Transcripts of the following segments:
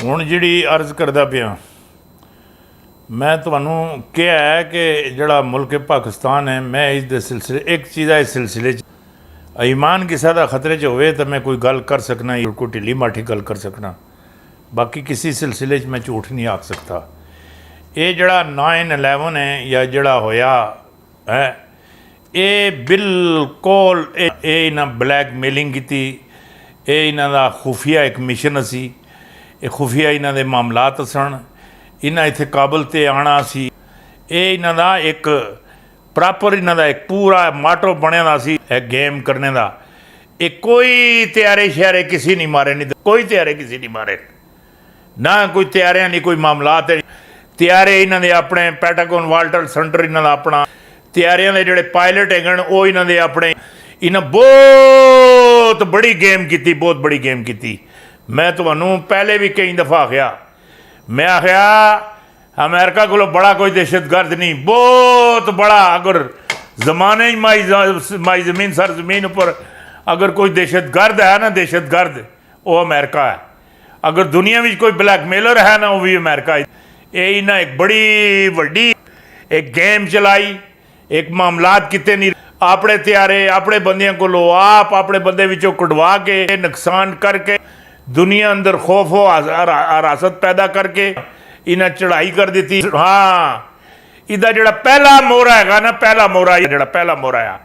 ਹੁਣ ਜਿਹੜੀ अर्ज करदा पिया मैं ਤੁਹਾਨੂੰ ਕਿਹਾ ਹੈ ਕਿ ਜਿਹੜਾ ਮੁਲਕ ਪਾਕਿस्तान है मैं इस सिलसिले एक चीज़ है इस सिलसिले ईमान किसी का खतरे च होवे तो मैं कोई गल कर सकना कोई ढिली माठी गल कर सकना बाकी किसी सिलसिले मैं झूठ नहीं आख सकता। ये जड़ा 9/11 है या जड़ा होया है ये बिल्कुल इन्हां ब्लैकमेलिंग की इन्हां दा खुफिया एक मिशन सी ये खुफिया इन्हां दे मामलात सन इन्हां इत्थे काबल ते आना सी ये इन्हां दा एक प्रॉपर इन्हां दा एक पूरा माटो बनिया दा सी गेम करने का। ये कोई तैयारे शयारे किसी नहीं मारे नहीं कोई तैयारे किसी नहीं मारे ना कोई तैयारियां नहीं कोई मामलात तैयारे इन्हां दे अपने पेंटागन वाल्टर सेंटर इन्हां दा अपना तैयारियां दे जिहड़े पायलट हैगन वो इन्हां दे अपने इन्हां बहुत बड़ी गेम की बहुत बड़ी गेम की। मैं तुहानूं पहले भी कई दफ़ा आख्या मैं आख्या अमेरिका को बड़ा कोई दहशतगर्द नहीं बहुत बड़ा अगर जमाने ही माई ज़मीन सर ज़मीन पर अगर कोई दहशतगर्द है ना दहशतगर्द वो अमेरिका है। अगर दुनिया में कोई ब्लैकमेलर है ना वो भी अमेरिका है। ये इन्हें एक बड़ी वड्डी एक गेम चलाई एक मामलात किते नहीं अपने तैयारे अपने बंदियों को आप अपने बंदे विचों कढ़वा के नुकसान करके दुनिया अंदर खौफ हो हरासत पैदा करके इन्हें चढ़ाई कर दी। हाँ इदा जो पहला मोहरा है ना पहला मोहरा जो पहला मोहरा आ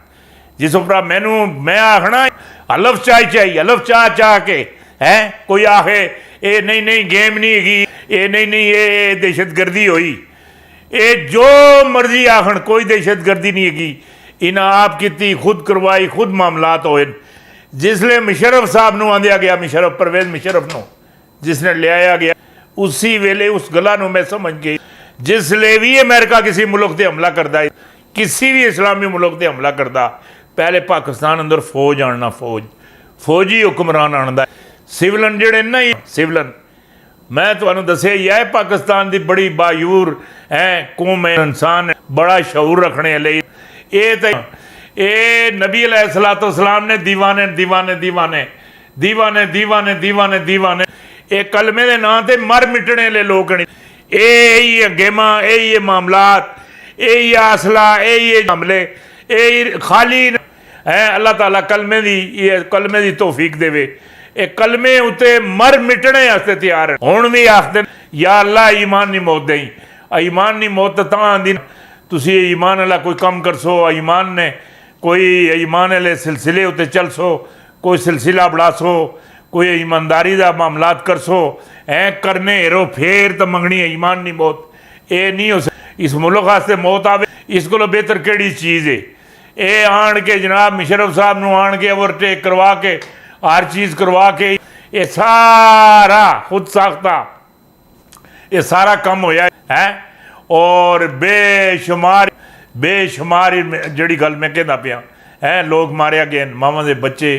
जिस उपर मैनू मैं आखना हलफ चाह चाह के है कोई आखे ये नहीं नहीं गेम नहीं हैगी ये नहीं नहीं ये दहशतगर्दी हुई ये जो मर्जी आखन कोई दहशतगर्दी नहीं हैगी इन्हें आप की खुद करवाई खुद मामलात होए। जिसले मुशर्रफ साहब नूं आंदिया गया मुशर्रफ परवेज़ मुशर्रफ नूं जिसने लिया गया उसी वेले उस गला नूं मैं समझ गई जिसले भी अमेरिका किसी मुल्क पर हमला करता है किसी भी इस्लामी मुल्क पर हमला करता पहले पाकिस्तान अंदर फौज आना फौजी हुक्मरान आना सिविलन जेड़े ना सिविलन मैं तुहानूं दस्सिया ही है पाकिस्तान की बड़ी बायूर है कौम है इंसान बड़ा शऊर रखने लई ये नबी अलैहिस्सलाम ने दीवाने दीवाने दीवाने दीवाने दीवाने दीवाने दीवाने ये कलमे के नाम से मर मिटने ले लोग यही गेमा यही मामलात यही असला यही हमले यही खाली है अल्लाह ताला कलमे की तौफीक देवे ये कलमे उत्ते मर मिटने वास्ते तैयार है। हुण भी आखदे या अल्लाह ईमान नहीं मौत देई ईमान नहीं मौत तां आंदी तुसी ईमान वाला कोई कम करसो ईमान ने कोई ईमान वाले सिलसिले उत्ते चलसो कोई सिलसिला बढ़ासो कोई ईमानदारी का मामलात करसो ऐ करने हेरो फेर तो मंगनी है ईमान नहीं मौत ये नहीं हो इस मुल्क वास्ते मौत आवे इस को बेहतर केड़ी चीज़ है ये आन के जनाब मुशर्रफ साहब नूं आन के ओवरटेक करवा के हर चीज़ करवा के ये सारा खुद साख्ता ये सारा कम होया है और बेशुमार जड़ी गल मैं कहता पिया है लोग मारिया गए मावां दे बच्चे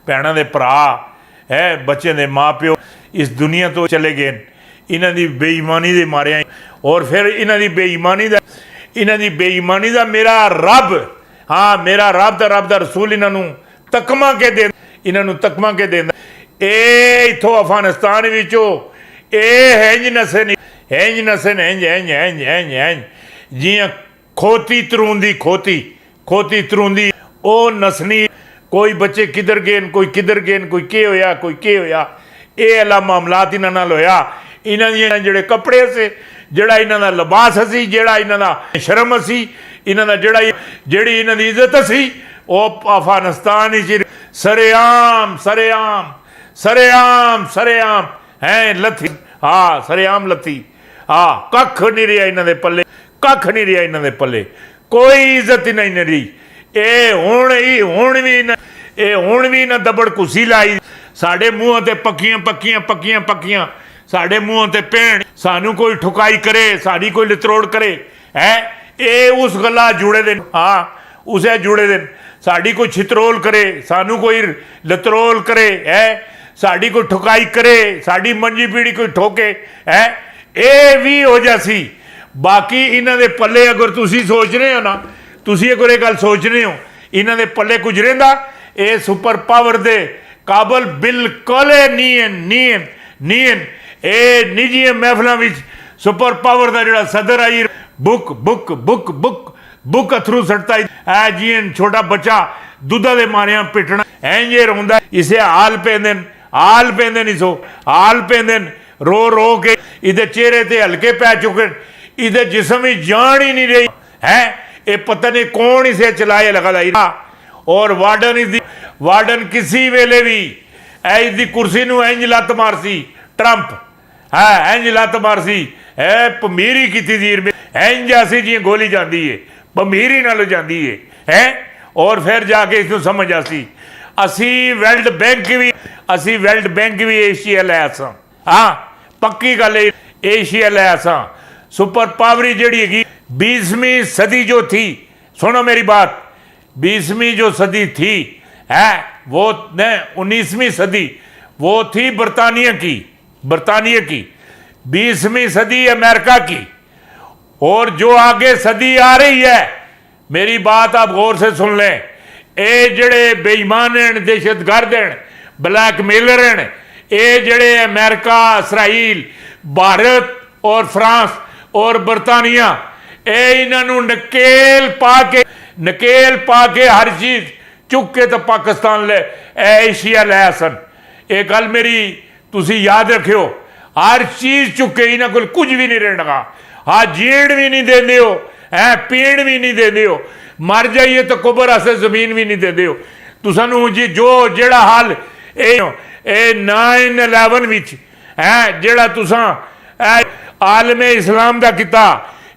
भैणां दे भरा है बच्चे दे माँ प्यो इस दुनिया तो चले गए इन्हां दी बेईमानी दे मारिया और फिर इन्हां दी बेईमानी दा मेरा रब हाँ मेरा रब दा रसूल इन्हां नूं तकमा के दे इन्हां नूं तकमा के देंदा ए इत्थों अफगानिस्तान विचों इंज नसे जियां खोती तरूंदी ओ नसनी कोई बच्चे किधर गए कोई किधर गए कोई के होया ये अला मामलात इन्हां नाल होया। इन्हां दी जिहड़े कपड़े से जिहड़ा इन्हां दा लिबास सी जिहड़ा इन्हां दा शर्म सी इन्हां दा जिहड़ी इन्हां दी इज्जत सी वो अफगानिस्तान विच सरेआम सरेआम सरेआम सरेआम है लथी हाँ सरेआम लथी हाँ कख नहीं रहा इन्हां दे पल्ले कख नहीं रहा इन्हां दे पल्ले कोई इज्जत ही नहीं रही। हुण भी इन्हां दबड़ कुसी लाई साडे मूँह ते पक्कियां पक्कियां पक्कियां पक्कियां साडे मूँह ते भैन सानू कोई ठुकाई करे साड़ी कोई लतरोड़ करे है ये उस गल्ला जुड़े दिन हाँ उसे जुड़े दिन साड़ी कोई छितरोल करे सानू कोई लतरोल करे है साड़ी कोई ठुकाई करे साड़ी मंजी पीड़ी कोई ठोके है ये भी हो जासी। बाकी इन्हां दे पल्ले अगर तुसी सोच रहे हो ना तुसी अगर ये गल सोच रहे हो इन्हां दे पल्ले कुछ रहिंदा ये सुपर पावर दे काबल बिल्कुल नीन नीन नीन ਇਹ ਨਿੱਜੀ ਮਹਿਫਲਾਂ ਵਿੱਚ ਸੁਪਰ ਪਾਵਰ ਦਾ ਜਿਹੜਾ ਸਦਰ ਆਈ ਬੁੱਕ ਬੁੱਕ ਬੁੱਕ ਬੁੱਕ ਬੁੱਕ ਅਥਰੂ ਸੜਤਾ ਐ ਜੀ ਛੋਟਾ ਬੱਚਾ ਦੁੱਧਾਂ ਦੇ ਮਾਰਿਆਂ ਪਿੱਟਣਾ ਐਂਜੇ ਰੋਂਦਾ ਇਸੇ ਹਾਲ ਪੈਂਦੇ ਨਹੀਂ ਸੋ ਹਾਲ ਪੈਂਦੇ रो रो के इधर चेहरे ते हल्के पै चुके इधर जिस्म में जान ही नहीं रही है ये पता नहीं कौन इसे चलाए लगा और वार्डन किसी वेले भी इसकी कुर्सी नूं इंज लत्त मारसी ट्रंप है इंज लत्त मारसी है भमीरी की जीर में इंज ऐसी जी गोली जाती है भमीरी नाल जाती है और फिर जाके इसनूं समझ आसी असी वर्ल्ड बैंक भी एशिया लै सां हाँ पक्की गल एशिया लै असा सुपर पावरी जड़ी हैगी 20वीं सदी जो थी सुनो मेरी बात 20वीं जो सदी थी है वो न 19वीं सदी वो थी बरतानिया की 20वीं सदी अमेरिका की और जो आगे सदी आ रही है मेरी बात आप गौर से सुन लें ये जड़े बेईमान हैं दहशतगर्द हैं ब्लैकमेलर हैं ये जड़े अमेरिका इसराइल भारत और फ्रांस और बरतानिया ये इन्हों नकेल पा के हर चीज़ चुक के तो पाकिस्तान ले एशिया लै सन ये गल मेरी तुसी याद रखियो हर चीज़ चुके इन्हों को कुछ भी नहीं रहना हाँ जीण भी नहीं देंदे हो है पीण भी नहीं देंदे हो मर जाइए तो कुबर आसे जमीन भी नहीं देंदे हो तुसानू जी जो जेड़ा हाल ये 9/11 विच है जेड़ा तुसां आलमे इस्लाम दा किता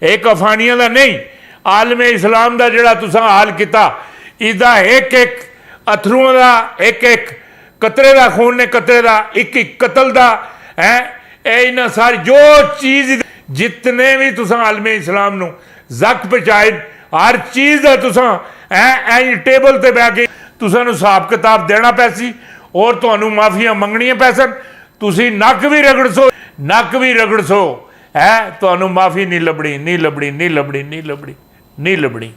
एक अफानियां दा नहीं आलमे इस्लाम दा जेड़ा तुसां हाल किता इसदा एक अथरूआं दा एक कतरे दा खून ने कतरे दा एक कतल दा है इन्हां सारी जो चीज़ जितने भी तुसां आलमे इस्लाम नूं जक पहुंचाए हर चीज़ दा तुसां है टेबल ते बैठ के तुसां नूं हिसाब किताब देना पैसी और तुहानू माफिया मंगनियां पैसन तुसी नक भी रगड़ सो है तुहानू माफी नहीं लभनी नहीं लभनी नहीं लभनी नहीं लभनी नहीं लभनी